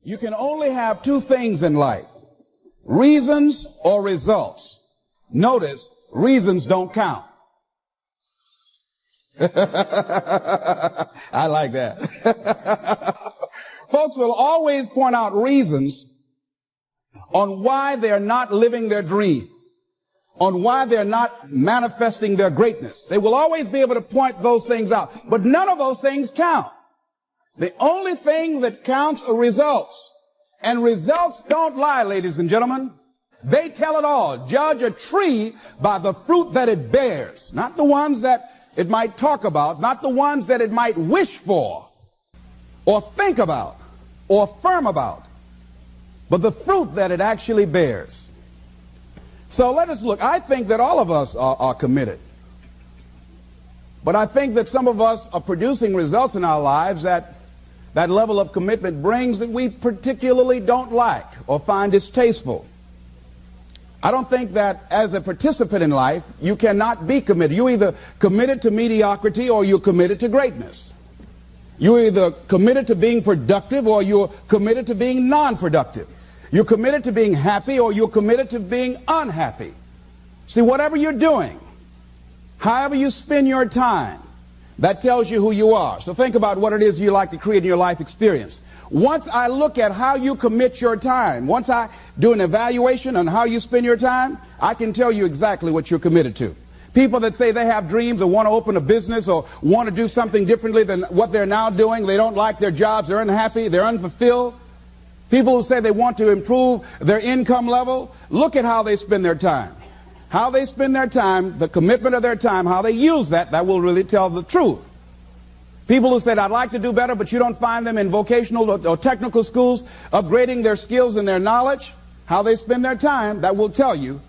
You can only have two things in life, reasons or results. Notice, reasons don't count. I like that. Folks will always point out reasons on why they're not living their dream, on why they're not manifesting their greatness. They will always be able to point those things out, but none of those things count. The only thing that counts are results. And results don't lie, ladies and gentlemen. They tell it all. Judge a tree by the fruit that it bears, not the ones that it might talk about, not the ones that it might wish for, or think about, or affirm about, but the fruit that it actually bears. So let us look. I think that all of us are committed. But I think that some of us are producing results in our lives that level of commitment brings that we particularly don't like or find distasteful. I don't think that as a participant in life, you cannot be committed. You're either committed to mediocrity or you're committed to greatness. You're either committed to being productive or you're committed to being non-productive. You're committed to being happy or you're committed to being unhappy. See, whatever you're doing, however you spend your time, that tells you who you are. So think about what it is you like to create in your life experience. Once I look at how you commit your time, once I do an evaluation on how you spend your time, I can tell you exactly what you're committed to. People that say they have dreams or want to open a business or want to do something differently than what they're now doing, they don't like their jobs, they're unhappy, they're unfulfilled. People who say they want to improve their income level, look at how they spend their time. How they spend their time, the commitment of their time, how they use that will really tell the truth. People who said, I'd like to do better, but you don't find them in vocational or technical schools upgrading their skills and their knowledge, how they spend their time, that will tell you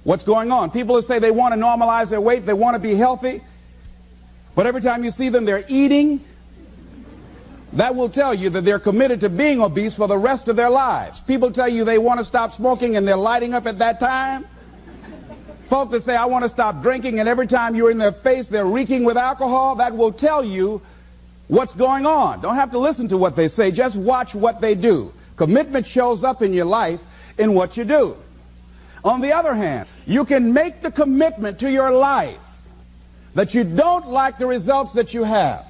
what's going on. People who say they want to normalize their weight, they want to be healthy, but every time you see them, they're eating, that will tell you that they're committed to being obese for the rest of their lives. People tell you they want to stop smoking and they're lighting up at that time. Folk that say, I want to stop drinking, and every time you're in their face, they're reeking with alcohol, that will tell you what's going on. Don't have to listen to what they say, just watch what they do. Commitment shows up in your life in what you do. On the other hand, you can make the commitment to your life that you don't like the results that you have,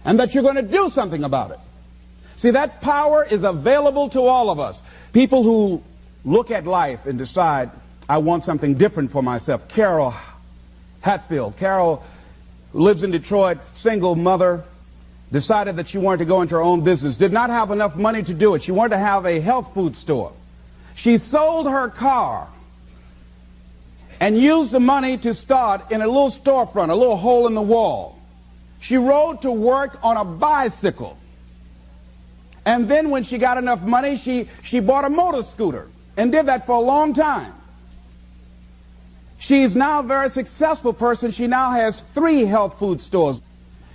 and that you're going to do something about it. See, that power is available to all of us. People who look at life and decide, I want something different for myself. Carol Hatfield. Carol lives in Detroit, single mother, decided that she wanted to go into her own business, did not have enough money to do it. She wanted to have a health food store. She sold her car and used the money to start in a little storefront, a little hole in the wall. She rode to work on a bicycle. And then when she got enough money, she bought a motor scooter and did that for a long time. She's now a very successful person. She now has 3 health food stores.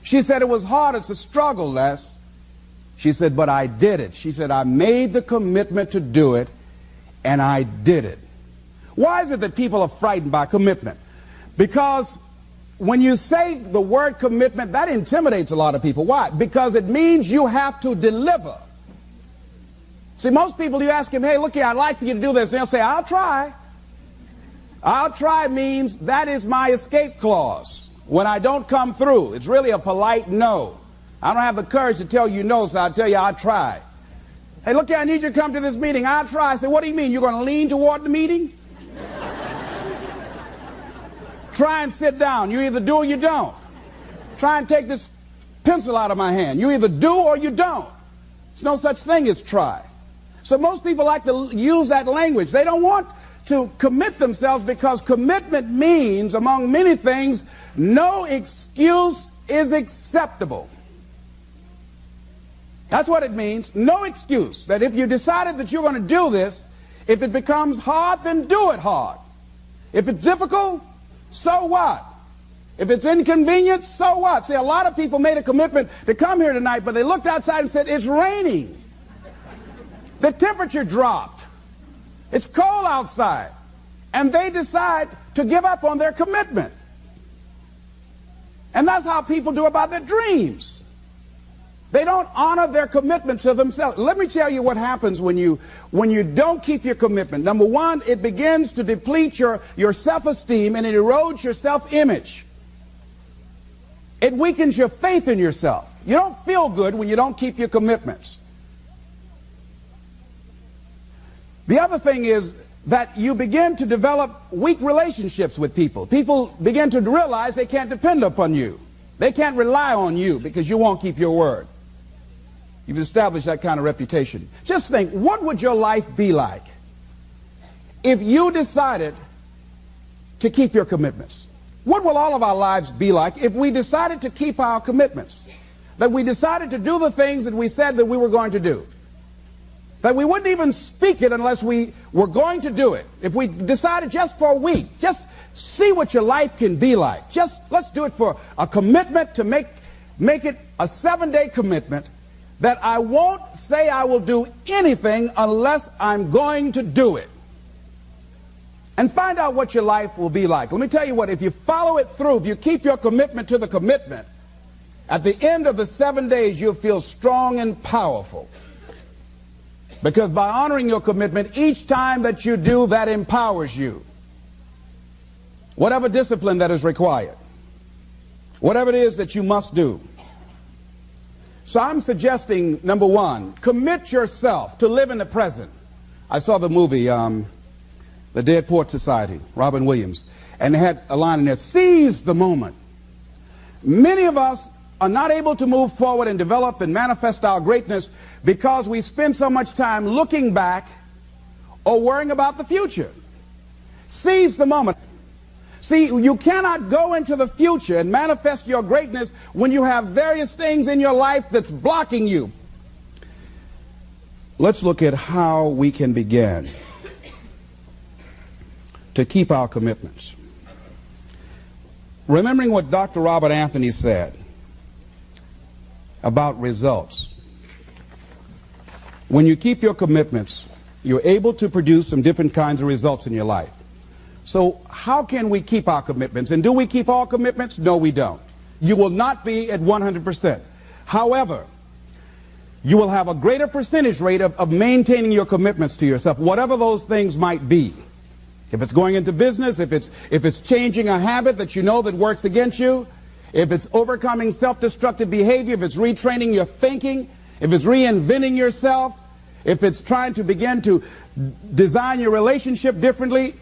She said it was hard. It's a struggle, Les. She said, but I did it. She said, I made the commitment to do it, and I did it. Why is it that people are frightened by commitment? Because when you say the word commitment, that intimidates a lot of people. Why? Because it means you have to deliver. See, most people, you ask them, hey, look here, I'd like for you to do this. And they'll say, I'll try. I'll try means that is my escape clause. When I don't come through, it's really a polite no. I don't have the courage to tell you no, so I'll tell you I'll try. Hey, look here, I need you to come to this meeting. I'll try. I say, what do you mean? You're going to lean toward the meeting? Try and sit down. You either do or you don't. Try and take this pencil out of my hand. You either do or you don't. There's no such thing as try. So most people like to use that language. They don't want to commit themselves because commitment means, among many things, no excuse is acceptable. That's what it means. No excuse. That if you decided that you're going to do this, if it becomes hard, then do it hard. If it's difficult, so what? If it's inconvenient, so what? See, a lot of people made a commitment to come here tonight, but they looked outside and said, it's raining. The temperature dropped. It's cold outside. And they decide to give up on their commitment. And that's how people do about their dreams. They don't honor their commitment to themselves. Let me tell you what happens when you don't keep your commitment. Number one, it begins to deplete your self-esteem, and it erodes your self-image. It weakens your faith in yourself. You don't feel good when you don't keep your commitments. The other thing is that you begin to develop weak relationships with people. People begin to realize they can't depend upon you. They can't rely on you because you won't keep your word. You've established that kind of reputation. Just think, what would your life be like if you decided to keep your commitments? What will all of our lives be like if we decided to keep our commitments? That we decided to do the things that we said that we were going to do. That we wouldn't even speak it unless we were going to do it. If we decided just for a week, just see what your life can be like. Let's do it for a commitment to make it a 7-day commitment that I won't say I will do anything unless I'm going to do it. And find out what your life will be like. Let me tell you what, if you follow it through, if you keep your commitment to the commitment, at the end of the 7 days, you'll feel strong and powerful. Because by honoring your commitment, each time that you do, that empowers you. Whatever discipline that is required. Whatever it is that you must do. So I'm suggesting, number one, commit yourself to live in the present. I saw the movie, The Dead Poets Society, Robin Williams, and they had a line in there, seize the moment. Many of us are not able to move forward and develop and manifest our greatness because we spend so much time looking back or worrying about the future. Seize the moment. See, you cannot go into the future and manifest your greatness when you have various things in your life that's blocking you. Let's look at how we can begin to keep our commitments. Remembering what Dr. Robert Anthony said about results. When you keep your commitments, you're able to produce some different kinds of results in your life. So how can we keep our commitments? And do we keep all commitments? No, we don't. You will not be at 100%. However, you will have a greater percentage rate of maintaining your commitments to yourself, whatever those things might be. If it's going into business, if it's changing a habit that you know that works against you, if it's overcoming self-destructive behavior, if it's retraining your thinking, if it's reinventing yourself, if it's trying to begin to design your relationship differently,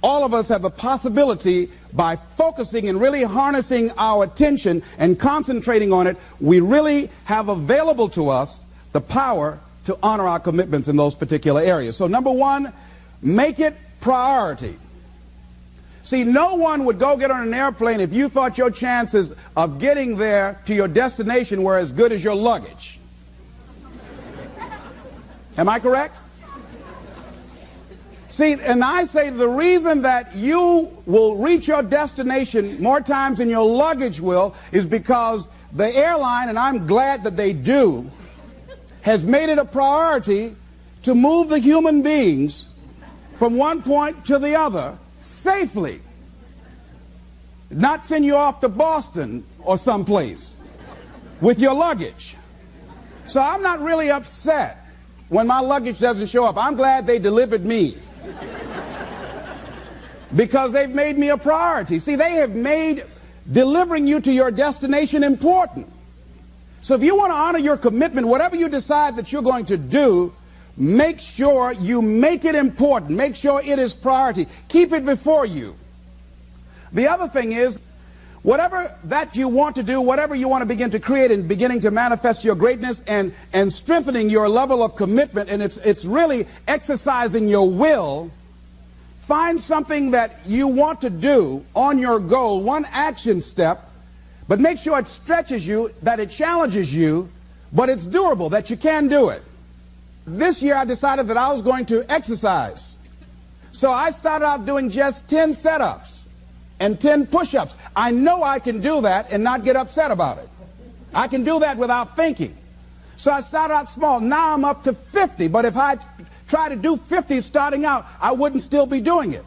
all of us have the possibility, by focusing and really harnessing our attention and concentrating on it, we really have available to us the power to honor our commitments in those particular areas. So number one, make it priority. See, no one would go get on an airplane if you thought your chances of getting there to your destination were as good as your luggage. Am I correct? See, and I say the reason that you will reach your destination more times than your luggage will is because the airline, and I'm glad that they do, has made it a priority to move the human beings from one point to the other safely. Not send you off to Boston or someplace with your luggage. So I'm not really upset when my luggage doesn't show up. I'm glad they delivered me. Because they've made me a priority. See, they have made delivering you to your destination important. So if you want to honor your commitment, whatever you decide that you're going to do, make sure you make it important. Make sure it is priority. Keep it before you. The other thing is, whatever that you want to do, whatever you want to begin to create and beginning to manifest your greatness and strengthening your level of commitment, and it's really exercising your will. Find something that you want to do on your goal, one action step, but make sure it stretches you, that it challenges you, but it's doable, that you can do it. This year I decided that I was going to exercise. So I started out doing just 10 setups and 10 push-ups. I know I can do that and not get upset about it. I can do that without thinking. So I started out small. Now I'm up to 50, but if I try to do 50 starting out, I wouldn't still be doing it.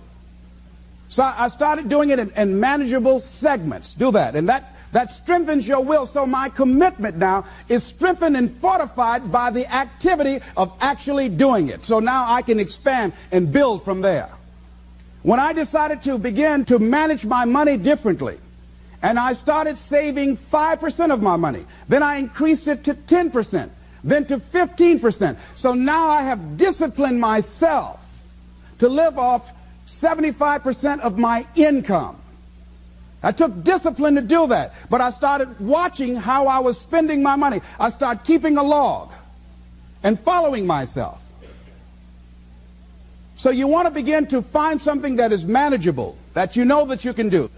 So I started doing it in manageable segments. Do that. And that that strengthens your will. So my commitment now is strengthened and fortified by the activity of actually doing it. So now I can expand and build from there. When I decided to begin to manage my money differently, and I started saving 5% of my money, then I increased it to 10%, then to 15%. So now I have disciplined myself to live off 75% of my income. I took discipline to do that, but I started watching how I was spending my money. I started keeping a log and following myself. So you want to begin to find something that is manageable, that you know that you can do.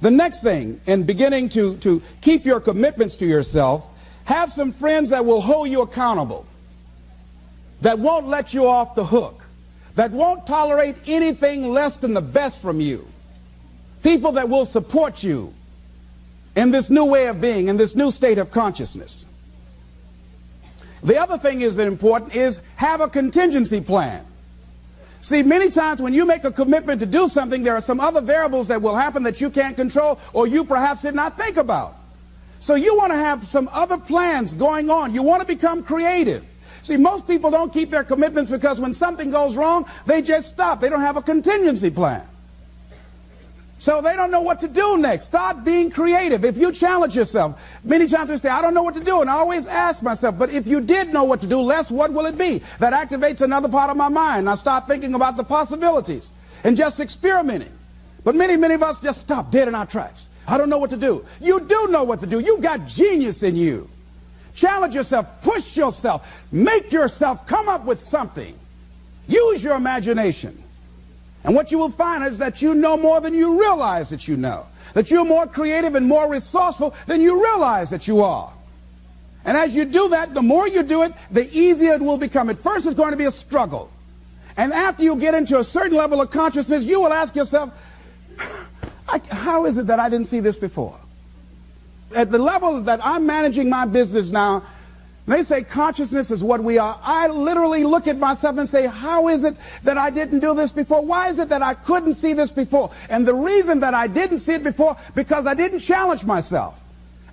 The next thing, in beginning to keep your commitments to yourself, have some friends that will hold you accountable, that won't let you off the hook, that won't tolerate anything less than the best from you. People that will support you in this new way of being, in this new state of consciousness. The other thing is that important is have a contingency plan. See, many times when you make a commitment to do something, there are some other variables that will happen that you can't control or you perhaps did not think about. So you want to have some other plans going on. You want to become creative. See, most people don't keep their commitments because when something goes wrong, they just stop. They don't have a contingency plan. So they don't know what to do next. Start being creative. If you challenge yourself, many times we say, I don't know what to do. And I always ask myself, but if you did know what to do, Les, what will it be? That activates another part of my mind. I start thinking about the possibilities and just experimenting. But many of us just stop dead in our tracks. I don't know what to do. You do know what to do. You've got genius in you. Challenge yourself. Push yourself. Make yourself come up with something. Use your imagination. And what you will find is that you know more than you realize that you know. That you're more creative and more resourceful than you realize that you are. And as you do that, the more you do it, the easier it will become. At first, it's going to be a struggle. And after you get into a certain level of consciousness, you will ask yourself, how is it that I didn't see this before? At the level that I'm managing my business now, they say consciousness is what we are. I literally look at myself and say, how is it that I didn't do this before? Why is it that I couldn't see this before? And the reason that I didn't see it before, because I didn't challenge myself.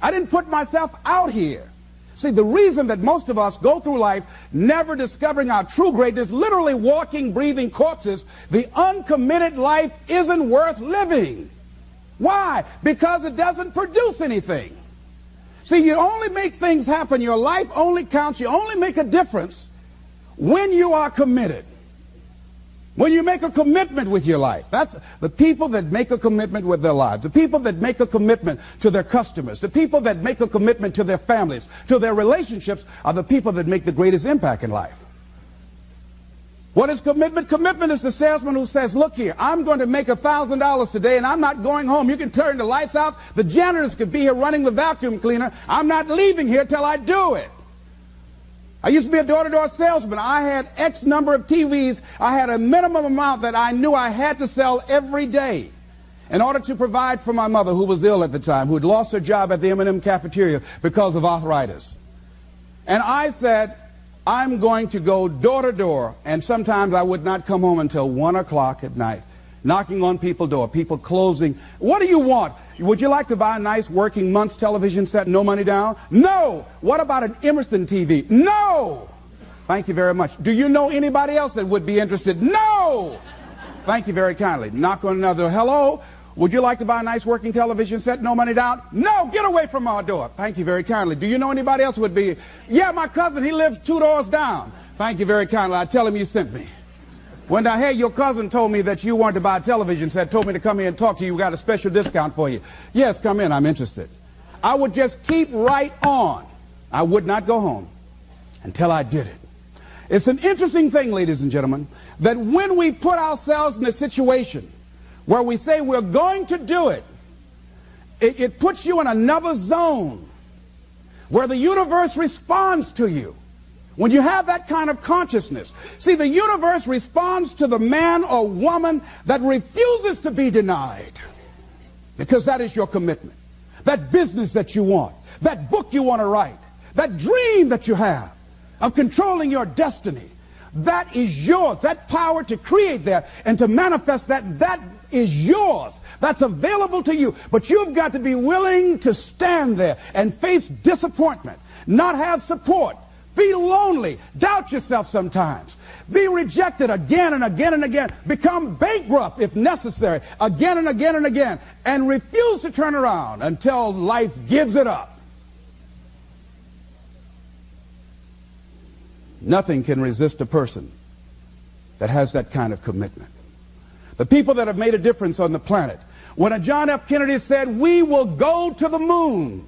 I didn't put myself out here. See, the reason that most of us go through life never discovering our true greatness, literally walking, breathing corpses, the uncommitted life isn't worth living. Why? Because it doesn't produce anything. See, you only make things happen. Your life only counts. You only make a difference when you are committed. When you make a commitment with your life. That's the people that make a commitment with their lives. The people that make a commitment to their customers. The people that make a commitment to their families, to their relationships, are the people that make the greatest impact in life. What is commitment? Commitment is the salesman who says, look here, I'm going to make $1,000 today and I'm not going home. You can turn the lights out. The janitors could be here running the vacuum cleaner. I'm not leaving here till I do it. I used to be a door-to-door salesman. I had X number of TVs. I had a minimum amount that I knew I had to sell every day in order to provide for my mother, who was ill at the time, who had lost her job at the M&M cafeteria because of arthritis. And I said, I'm going to go door to door, and sometimes I would not come home until 1 o'clock at night, knocking on people's door, people closing. What do you want? Would you like to buy a nice working month's television set, no money down? No. What about an Emerson TV? No. Thank you very much. Do you know anybody else that would be interested? No. Thank you very kindly. Knock on another. Hello. Would you like to buy a nice working television set, no money down? No, get away from our door. Thank you very kindly. Do you know anybody else would be? Yeah, my cousin, he lives 2 doors down. Thank you very kindly. I tell him you sent me. When I heard your cousin told me that you wanted to buy a television set, told me to come here and talk to you, we got a special discount for you. Yes, come in, I'm interested. I would just keep right on. I would not go home until I did it. It's an interesting thing, ladies and gentlemen, that when we put ourselves in a situation where we say we're going to do it, it puts you in another zone where the universe responds to you. When you have that kind of consciousness, see, the universe responds to the man or woman that refuses to be denied, because that is your commitment. That business that you want, that book you want to write, that dream that you have of controlling your destiny, that is yours. That power to create that and to manifest that is yours. That's available to you. But you've got to be willing to stand there and face disappointment, not have support, be lonely, doubt yourself sometimes, be rejected again and again and again, become bankrupt if necessary, again and again and again, and refuse to turn around until life gives it up. Nothing can resist a person that has that kind of commitment. The people that have made a difference on the planet. When John F. Kennedy said, we will go to the moon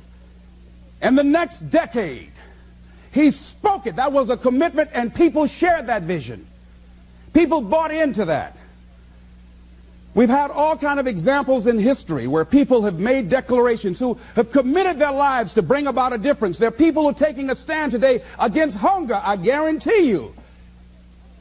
in the next decade, he spoke it. That was a commitment, and people shared that vision. People bought into that. We've had all kinds of examples in history where people have made declarations, who have committed their lives to bring about a difference. There are people who are taking a stand today against hunger. I guarantee you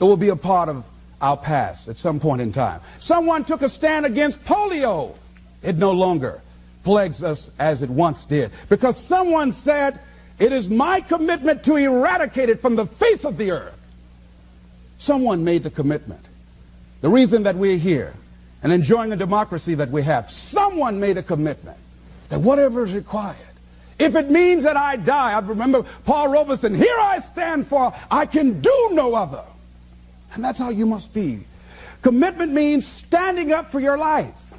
it will be a part of our past at some point in time. Someone took a stand against polio. It no longer plagues us as it once did, because someone said, it is my commitment to eradicate it from the face of the earth. Someone made the commitment. The reason that we're here and enjoying the democracy that we have, someone made a commitment that whatever is required, if it means that I die. I remember Paul Robeson, here I stand, for I can do no other. And that's how you must be. Commitment means standing up for your life.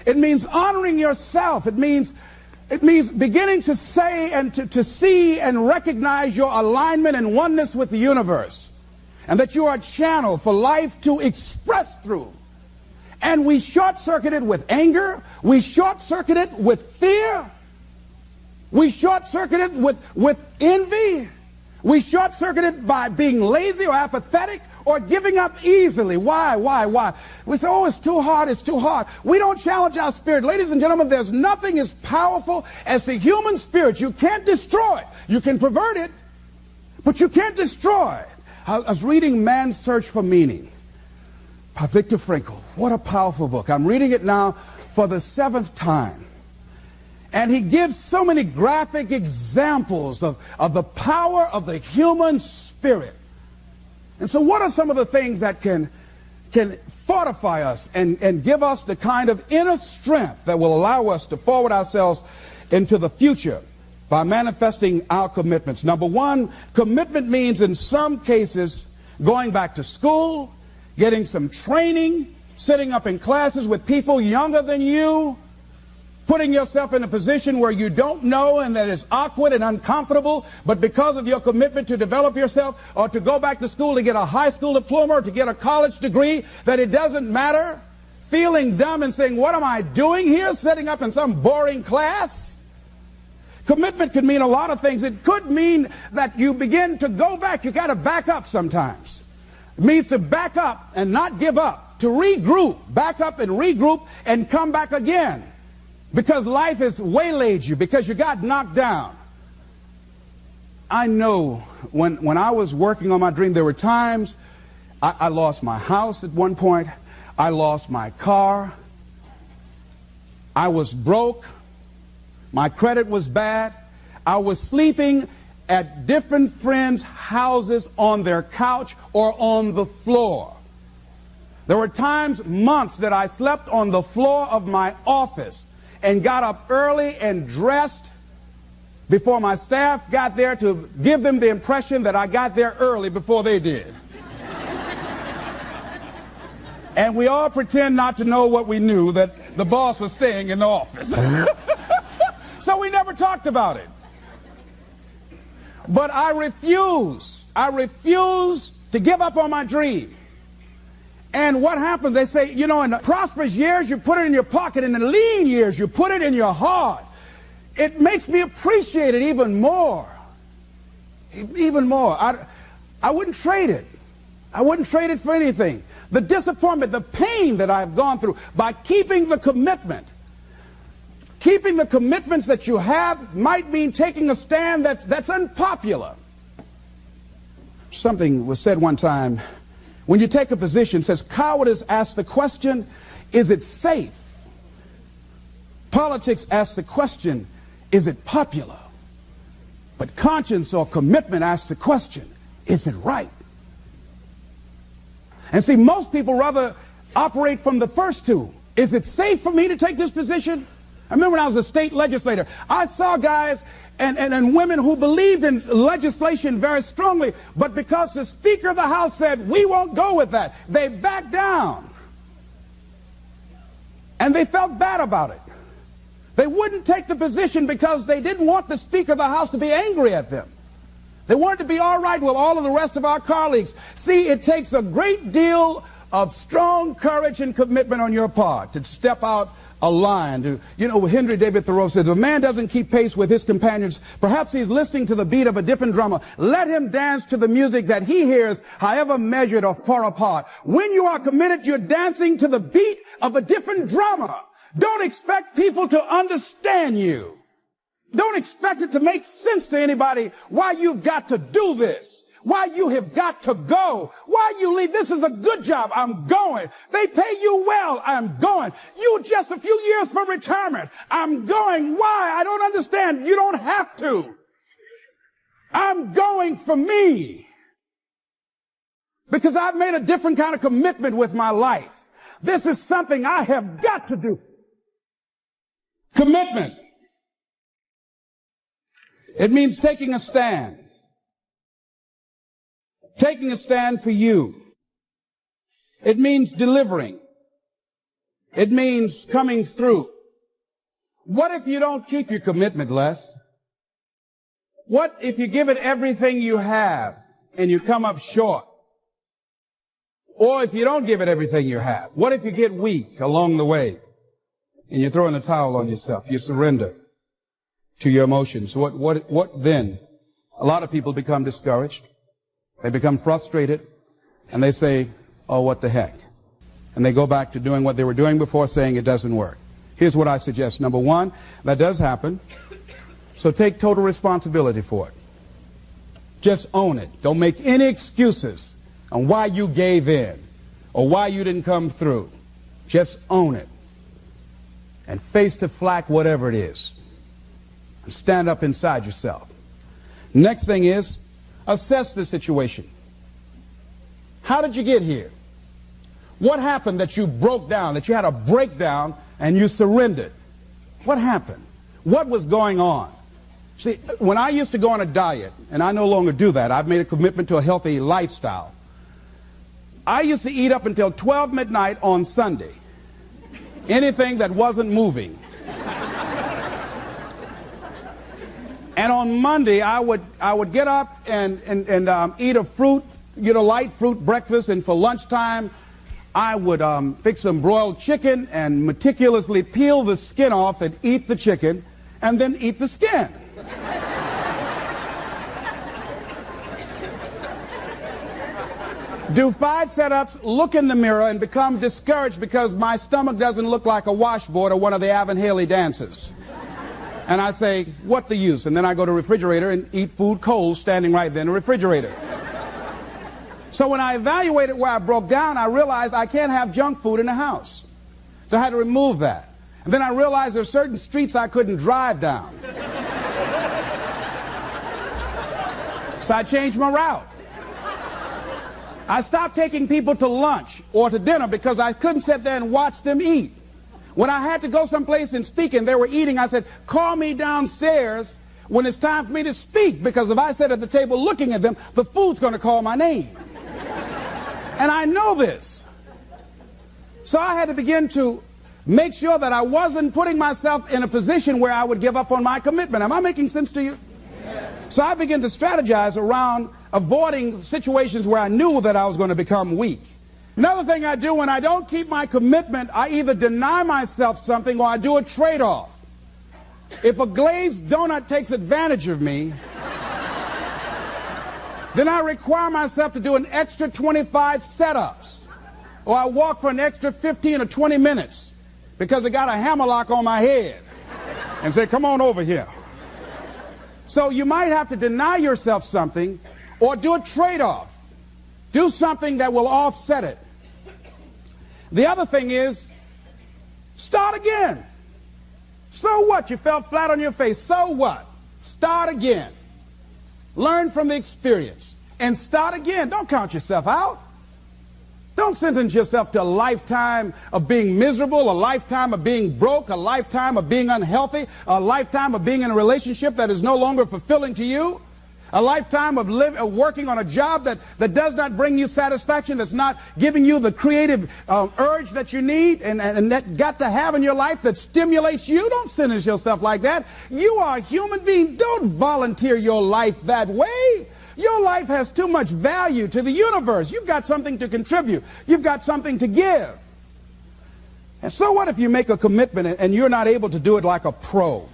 It means honoring yourself. It means beginning to say and to see and recognize your alignment and oneness with the universe, and that you are a channel for life to express through. And we short-circuit it with anger. We short-circuit it with fear. We short-circuit it with envy. We short-circuit it by being lazy or apathetic or giving up easily. Why? We say, oh, it's too hard, it's too hard. We don't challenge our spirit. Ladies and gentlemen, there's nothing as powerful as the human spirit. You can't destroy it. You can pervert it, but you can't destroy it. I was reading Man's Search for Meaning by Viktor Frankl. What a powerful book. I'm reading it now for the 7th time. And he gives so many graphic examples of the power of the human spirit. And so what are some of the things that can fortify us and give us the kind of inner strength that will allow us to forward ourselves into the future by manifesting our commitments? Number one, commitment means in some cases going back to school, getting some training, sitting up in classes with people younger than you, putting yourself in a position where you don't know and that is awkward and uncomfortable, but because of your commitment to develop yourself, or to go back to school to get a high school diploma or to get a college degree, that it doesn't matter, feeling dumb and saying, what am I doing here, sitting up in some boring class? Commitment could mean a lot of things. It could mean that you begin to go back. You got to back up sometimes. It means to back up and not give up, to regroup, back up and regroup and come back again. Because life has waylaid you, because you got knocked down. I know when I was working on my dream, there were times I lost my house at one point. I lost my car. I was broke. My credit was bad. I was sleeping at different friends' houses on their couch or on the floor. There were times, months, that I slept on the floor of my office and got up early and dressed before my staff got there to give them the impression that I got there early before they did. And we all pretend not to know what we knew, that the boss was staying in the office. So we never talked about it. But I refuse to give up on my dream. And what happens, they say, you know, in the prosperous years, you put it in your pocket. In the lean years, you put it in your heart. It makes me appreciate it even more. Even more. I wouldn't trade it. I wouldn't trade it for anything. The disappointment, the pain that I've gone through by keeping the commitment. Keeping the commitments that you have might mean taking a stand that's unpopular. Something was said one time. When you take a position, it says, cowardice asks the question, is it safe? Politics asks the question, is it popular? But conscience or commitment asks the question, is it right? And see, most people rather operate from the first two. Is it safe for me to take this position? I remember when I was a state legislator, I saw guys and women who believed in legislation very strongly, but because the Speaker of the House said, we won't go with that, they backed down. And they felt bad about it. They wouldn't take the position because they didn't want the Speaker of the House to be angry at them. They wanted to be all right with all of the rest of our colleagues. See, it takes a great deal of strong courage and commitment on your part to step out a line. Henry David Thoreau says, if a man doesn't keep pace with his companions, perhaps he's listening to the beat of a different drummer. Let him dance to the music that he hears, however measured or far apart. When you are committed, you're dancing to the beat of a different drummer. Don't expect people to understand you. Don't expect it to make sense to anybody why you've got to do this, why you have got to go, why you leave. This is a good job. I'm going. They pay you well. I'm going. You just a few years from retirement. I'm going. Why? I don't understand. You don't have to. I'm going for me because I've made a different kind of commitment with my life. This is something I have got to do. Commitment. It means taking a stand. Taking a stand for you. It means delivering. It means coming through. What if you don't keep your commitment, Les? What if you give it everything you have and you come up short? Or if you don't give it everything you have, what if you get weak along the way and you throw in the towel on yourself? You surrender to your emotions. What then? A lot of people become discouraged. They become frustrated, and they say, oh, what the heck? And they go back to doing what they were doing before, saying it doesn't work. Here's what I suggest. Number one, that does happen, so take total responsibility for it. Just own it. Don't make any excuses on why you gave in or why you didn't come through. Just own it and face the flak, whatever it is, and stand up inside yourself. Next thing is, assess the situation. How did you get here? What happened that you broke down, that you had a breakdown and you surrendered? What happened? What was going on? See, when I used to go on a diet, and I no longer do that, I've made a commitment to a healthy lifestyle. I used to eat up until 12 midnight on Sunday. Anything that wasn't moving. And on Monday, I would get up and eat a fruit, light fruit breakfast. And for lunchtime, I would fix some broiled chicken and meticulously peel the skin off and eat the chicken and then eat the skin. Do 5 setups, look in the mirror, and become discouraged because my stomach doesn't look like a washboard or one of the Avon Haley dances. And I say, what the use? And then I go to the refrigerator and eat food cold standing right there in the refrigerator. So when I evaluated where I broke down, I realized I can't have junk food in the house. So I had to remove that. And then I realized there are certain streets I couldn't drive down. So I changed my route. I stopped taking people to lunch or to dinner because I couldn't sit there and watch them eat. When I had to go someplace and speak and they were eating, I said, call me downstairs when it's time for me to speak, because if I sit at the table looking at them, the food's going to call my name. And I know this. So I had to begin to make sure that I wasn't putting myself in a position where I would give up on my commitment. Am I making sense to you? Yes. So I began to strategize around avoiding situations where I knew that I was going to become weak. Another thing I do when I don't keep my commitment, I either deny myself something or I do a trade-off. If a glazed donut takes advantage of me, then I require myself to do an extra 25 setups. Or I walk for an extra 15 or 20 minutes because I got a hammerlock on my head and say, come on over here. So you might have to deny yourself something or do a trade-off. Do something that will offset it. The other thing is, start again. So what? You fell flat on your face. So what? Start again. Learn from the experience and start again. Don't count yourself out. Don't sentence yourself to a lifetime of being miserable, a lifetime of being broke, a lifetime of being unhealthy, a lifetime of being in a relationship that is no longer fulfilling to you, a lifetime of working on a job that does not bring you satisfaction, that's not giving you the creative urge that you need and that got to have in your life that stimulates you. Don't sentence yourself like that. You are a human being. Don't volunteer your life that way. Your life has too much value to the universe. You've got something to contribute. You've got something to give. And so what if you make a commitment and you're not able to do it like a pro?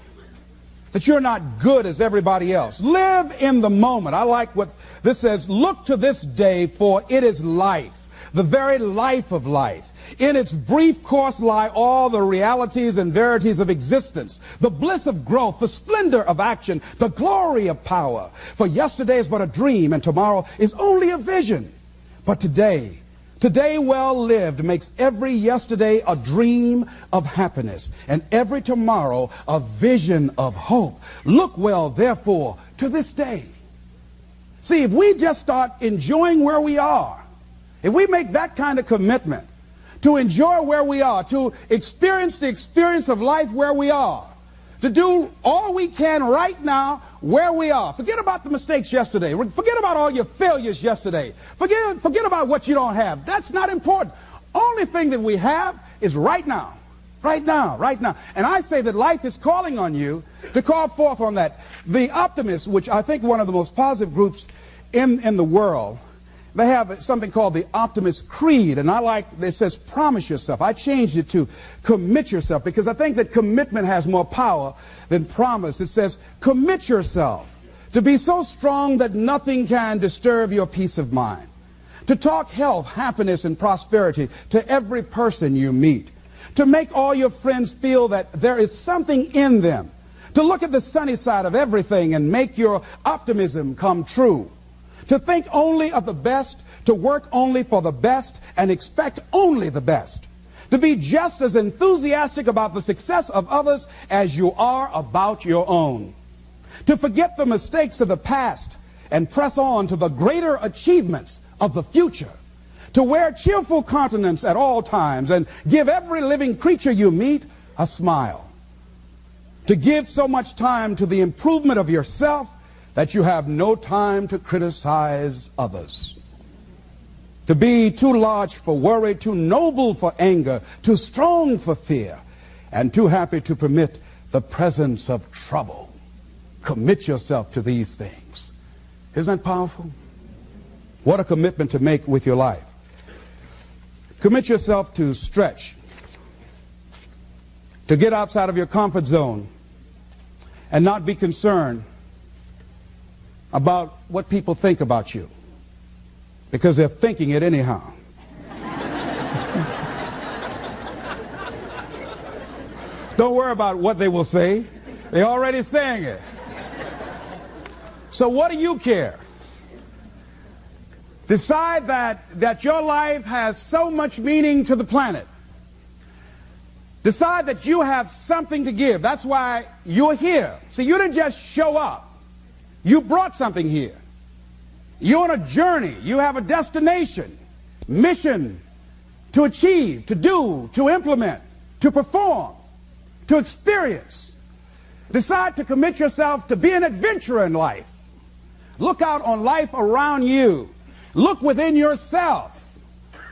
That you're not good as everybody else. Live in the moment. I like what this says. Look to this day, for it is life, the very life of life. In its brief course lie all the realities and verities of existence, the bliss of growth, the splendor of action, the glory of power. For yesterday is but a dream, and tomorrow is only a vision. But today well lived makes every yesterday a dream of happiness, and every tomorrow a vision of hope. Look well, therefore, to this day. See, if we just start enjoying where we are, if we make that kind of commitment to enjoy where we are, to experience the experience of life where we are, to do all we can right now where we are. Forget about the mistakes yesterday. Forget about all your failures yesterday. Forget about what you don't have. That's not important. Only thing that we have is right now. Right now, right now. And I say that life is calling on you to call forth on that. The optimists, which I think one of the most positive groups in the world, they have something called the Optimist Creed, and I like, it says promise yourself. I changed it to commit yourself because I think that commitment has more power than promise. It says commit yourself to be so strong that nothing can disturb your peace of mind, to talk health, happiness, and prosperity to every person you meet, to make all your friends feel that there is something in them, to look at the sunny side of everything and make your optimism come true, to think only of the best, to work only for the best, and expect only the best. To be just as enthusiastic about the success of others as you are about your own. To forget the mistakes of the past and press on to the greater achievements of the future. To wear cheerful countenance at all times and give every living creature you meet a smile. To give so much time to the improvement of yourself that you have no time to criticize others. To be too large for worry, too noble for anger, too strong for fear, and too happy to permit the presence of trouble. Commit yourself to these things. Isn't that powerful? What a commitment to make with your life. Commit yourself to stretch, to get outside of your comfort zone and not be concerned about what people think about you, because they're thinking it anyhow. Don't worry about what they will say. They're already saying it. So what do you care? Decide that your life has so much meaning to the planet. Decide that you have something to give. That's why you're here. See, you didn't just show up. You brought something here. You're on a journey. You have a destination, mission to achieve, to do, to implement, to perform, to experience. Decide to commit yourself to be an adventurer in life. Look out on life around you. Look within yourself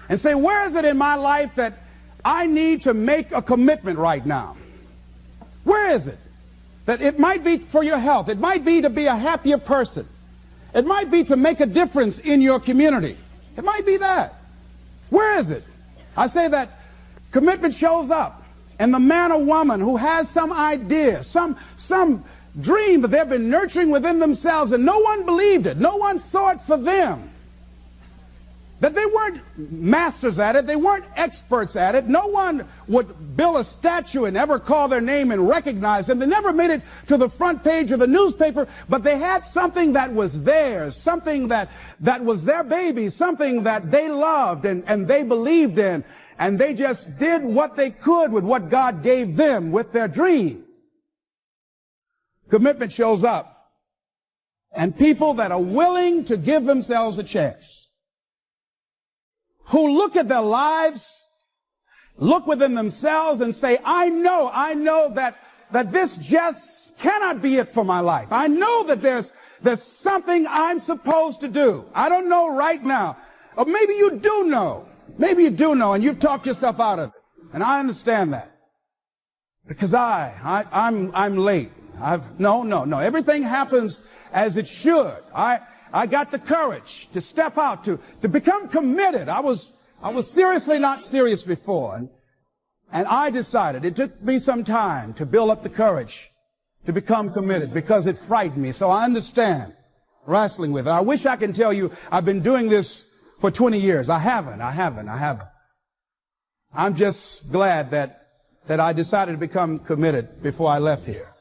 and say, where is it in my life that I need to make a commitment right now? Where is it? That it might be for your health. It might be to be a happier person. It might be to make a difference in your community. It might be that. Where is it? I say that commitment shows up. And the man or woman who has some idea, some dream that they've been nurturing within themselves and no one believed it, no one saw it for them, that they weren't masters at it, they weren't experts at it, no one would build a statue and ever call their name and recognize them, they never made it to the front page of the newspaper, but they had something that was theirs, something that was their baby, something that they loved and they believed in, and they just did what they could with what God gave them with their dream. Commitment shows up, and people that are willing to give themselves a chance. who look at their lives, look within themselves and say, I know that this just cannot be it for my life. I know that there's something I'm supposed to do. I don't know right now. Or maybe you do know. Maybe you do know and you've talked yourself out of it. And I understand that. Because I'm late. No. Everything happens as it should. I got the courage to step out, to become committed. I was seriously not serious before. And I decided, it took me some time to build up the courage to become committed because it frightened me. So I understand wrestling with it. I wish I could tell you I've been doing this for 20 years. I haven't. I'm just glad that I decided to become committed before I left here.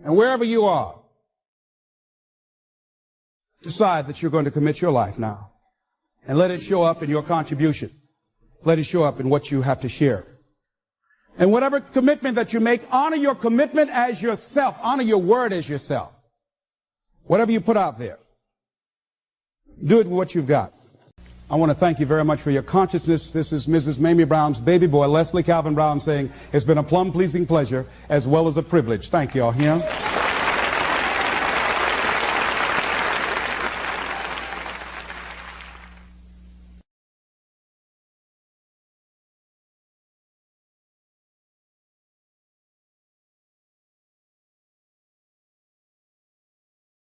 And wherever you are, decide that you're going to commit your life now. And let it show up in your contribution. Let it show up in what you have to share. And whatever commitment that you make, honor your commitment as yourself. Honor your word as yourself. Whatever you put out there, do it with what you've got. I want to thank you very much for your consciousness. This is Mrs. Mamie Brown's baby boy, Leslie Calvin Brown, saying it's been a plum-pleasing pleasure as well as a privilege. Thank you all.